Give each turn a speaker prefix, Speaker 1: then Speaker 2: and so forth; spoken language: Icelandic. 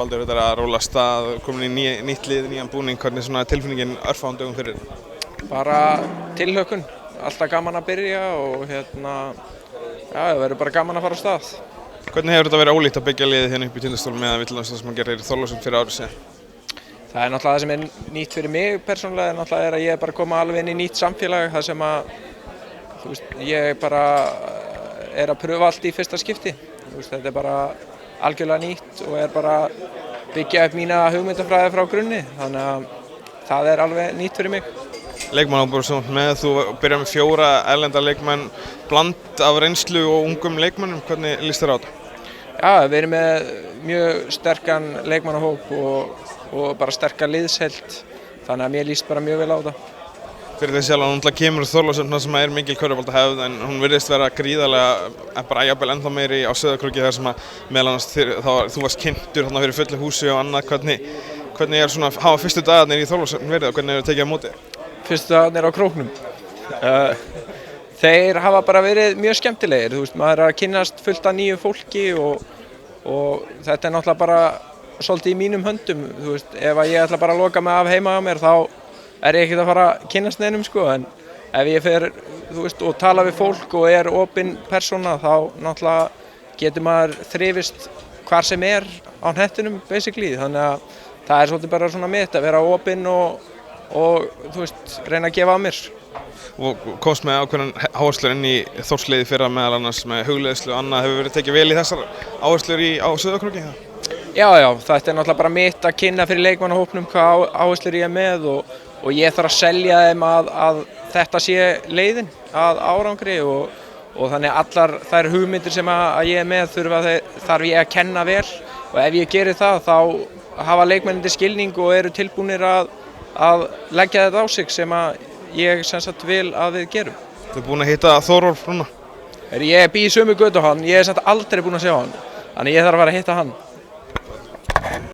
Speaker 1: Baldur, þetta að róla af stað, komin í nýtt lið, nýjan búning, hvernig svona tilfinningin örfáum dögum fyrir?
Speaker 2: Bara tilhlökkun, alltaf gaman að byrja og já, það verður bara gaman að fara af stað.
Speaker 1: Hvernig hefur þetta verið ólíkt að byggja liðið hérna upp í Tindastól með að það sem að gera í Þorlákshöfn fyrir árið síðan?
Speaker 2: Það náttúrulega það sem nýtt fyrir mig persónulega, náttúrulega að ég bara koma alveg inn í nýtt samfélag, það sem að ég bara að pröfa allt í fyrsta skipti. Þetta bara algjörlega nýtt og bara byggja upp mína hugmyndafræði frá grunni, þannig að það alveg nýtt fyrir mig.
Speaker 1: Leikmannahópur sem með, þú byrjar með 4 erlenda leikmenn, bland af reynslu og ungum leikmennum, hvernig líst þér á þetta?
Speaker 2: Já, við erum með mjög sterkan leikmannahóp og bara sterkan liðsheild, þannig að mér líst bara mjög vel á það.
Speaker 1: Fyrir því sjálf, hún kemur Þorlákshöfn sem er mikil körfuboltahefð en hún virðist vera gríðarlega, bara jafnvel ennþá meiri á Sauðárkróki þar sem að meðal annars þú varst kynntur þarna fyrir fullu húsi og annað, hvernig svona hafa fyrstu dagarnir í Þorlákshöfn verið og hvernig hefur tekið á móti?
Speaker 2: Fyrstu dagarnir á Króknum? Þeir hafa bara verið mjög skemmtilegir, maður að kynnast fullt af nýju fólki og þetta náttúrulega bara svolítið í mínum höndum, ef ég ætla bara að loka mig af heima á mér þá ég ekkert að fara að kynnast neinum en ef ég fer og tala við fólk og opin persóna þá náttúrulega getur maður þrifist hvar sem á hnettinum basically, þannig að það svolítið bara svona mitt að vera opin og reyna að gefa af mér.
Speaker 1: Og komst með ákveðnar áherslur inn í Þórsliðið fyrra meðal annars með hugleiðslu og annað, hefur verið tekið vel í þessar áherslur á Sauðárkróki?
Speaker 2: Já, þetta náttúrulega bara mitt að kynna fyrir leikmannahópnum hvað áherslur ég með og ég þarf að selja þeim að þetta sé leiðin að árangri og þannig allar þær hugmyndir sem að ég með þarf ég að kenna vel og ef ég gerir það þá hafa leikmennirnir skilning og eru tilbúnir að leggja þetta á sig sem að ég vil að við gerum.
Speaker 1: Þú búinn að hitta Þórólf núna?
Speaker 2: Ég bý í sömu götu og hann, ég aldrei búinn að sjá hann, þannig ég þarf að fara að hitta hann.